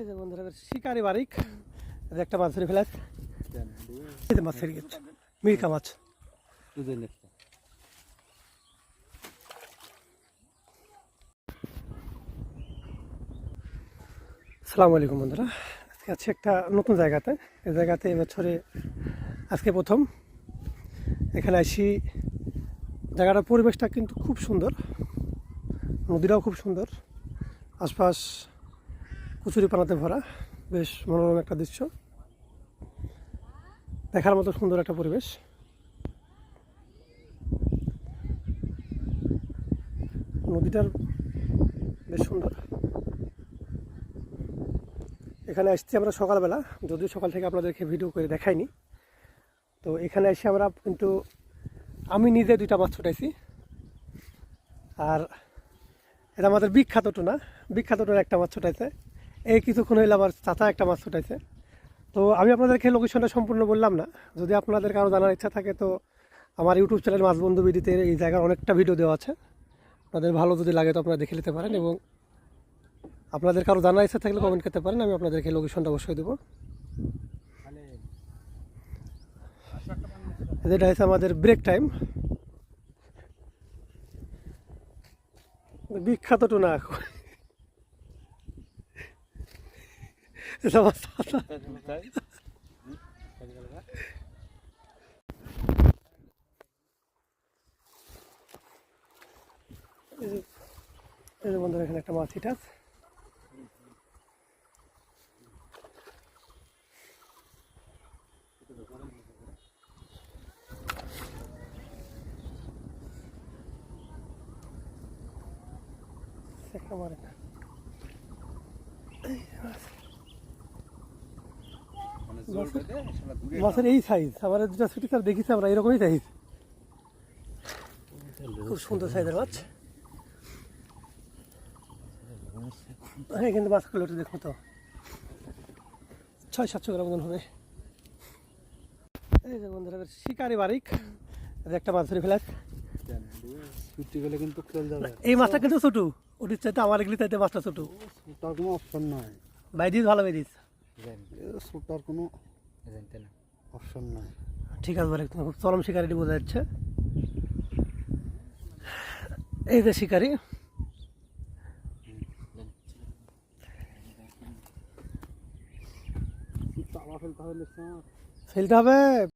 এই যে বন্ধুরা শিকারি বারিক একটা মাছ ধরে ফেলাস এই যে মাছ ছেড়ে গেছে মিরকা মাছ আসসালামু আলাইকুম বন্ধুরা, আজকে আছে একটা নতুন জায়গাতে। এই জায়গাতে এবছরে আজকে প্রথম এখানে আসি। জায়গাটার পরিবেশটা কিন্তু খুব সুন্দর, নদীটাও খুব সুন্দর, আশপাশ কচুরিপানাতে ভরা, বেশ মনোরম একটা দৃশ্য, দেখার মতো সুন্দর একটা পরিবেশ। নদীটার বেশ সুন্দর। এখানে আসছি আমরা সকালবেলা, যদিও সকাল থেকে আপনাদেরকে ভিডিও করে দেখাইনি। তো এখানে এসে আমরা কিন্তু আমি নিজে 2টা মাছ ছুটাইছি। আর এটা আমাদের বিখ্যাত টুনা একটা মাছ ছুটাইছে। এই কিছুক্ষণ হইলে আমার চাচা একটা মাছ ছুটাইছে। তো আমি আপনাদেরকে লোকেশনটা সম্পূর্ণ বললাম না। যদি আপনাদের কারো জানার ইচ্ছা থাকে তো আমার ইউটিউব চ্যানেল মাছ বন্ধু বিডিতে এই জায়গার অনেকটা ভিডিও দেওয়া আছে। আপনাদের ভালো যদি লাগে তো আপনারা দেখে নিতে পারেন, এবং আপনাদের কারো জানার ইচ্ছা থাকলে কমেন্ট করতে পারেন, আমি আপনাদেরকে লোকেশনটা অবশ্যই দেবো। যেটা হচ্ছে আমাদের ব্রেক টাইম। বিখ্যাত টুনা এই যে বন্ধুরা এখানে একটা মাছ হিট আছে। মাছের এই সাইজ আমার 2টা ছুটি তার দেখেছি আমরা, এরকমই সাইজ, খুব সুন্দর সাইজের মাছ। হ্যাঁ, কিন্তু মাছগুলো একটু দেখো তো 600-700 গ্রাম মতন হবে। এই যে বন্ধুরা শিকারি বারিক একটা মাছ ধরে ফেলাস। এই মাছটা কিন্তু ছোটো, ওটির চাইতে আমার এগুলি চাইতে মাছটা ছোটো। তার কোনো অপশন নাই, বাইদিস ভালো বাইদিস, ছোটার কোনো অপশন নাই। ঠিক আছে বারিক, খুব চরম শিকারিটি বোঝা যাচ্ছে। এই যে শিকারি, ফেলতে হবে।